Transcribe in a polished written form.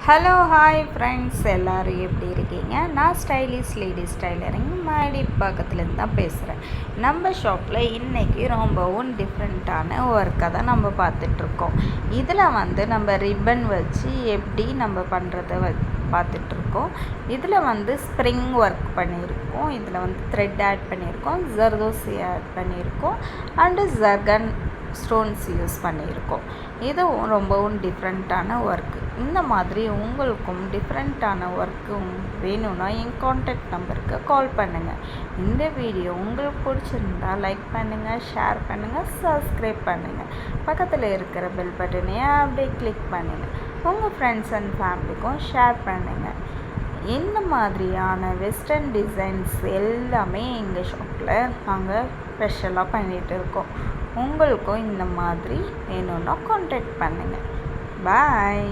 Hello hi friends, எல்லோரும் எப்படி இருக்கீங்க? நான் ஸ்டைலிஷ் லேடிஸ் டைலரிங் பக்கத்துலேருந்து தான் பேசுகிறேன். நம்ம ஷாப்பில் இன்றைக்கி ரொம்பவும் டிஃப்ரெண்ட்டான ஒர்க்கை தான் நம்ம பார்த்துட்ருக்கோம். இதில் நம்ம ரிப்பன் வச்சு எப்படி நம்ம பண்ணுறத பார்த்துட்ருக்கோம். இதில் ஸ்ப்ரிங் ஒர்க் பண்ணியிருக்கோம், இதில் த்ரெட் ஆட் பண்ணியிருக்கோம், ஜர்தோசி ஆட் பண்ணியிருக்கோம், அண்டு ஜர்கன் ஸ்டோன்ஸ் யூஸ் பண்ணியிருக்கோம். இதுவும் ரொம்பவும் டிஃப்ரெண்ட்டான ஒர்க்கு. இந்த மாதிரி உங்களுக்கும் டிஃப்ரெண்ட்டான ஒர்க்கு வேணும்னா என் கான்டாக்ட் நம்பருக்கு கால் பண்ணுங்கள். இந்த வீடியோ உங்களுக்கு பிடிச்சிருந்தா லைக் பண்ணுங்கள், ஷேர் பண்ணுங்கள், சப்ஸ்கிரைப் பண்ணுங்கள். பக்கத்தில் இருக்கிற பெல் பட்டனையே அப்படியே கிளிக் பண்ணுங்கள். உங்கள் ஃப்ரெண்ட்ஸ் அண்ட் ஃபேமிலிக்கும் ஷேர் பண்ணுங்கள். இந்த மாதிரியான வெஸ்டர்ன் டிசைன்ஸ் எல்லாமே எங்கள் ஷாப்பில் நாங்கள் ஸ்பெஷலாக பண்ணிகிட்டு இருக்கோம். உங்களுக்கும் இந்த மாதிரி வேணும்னா கான்டாக்ட் பண்ணுங்கள். பாய்.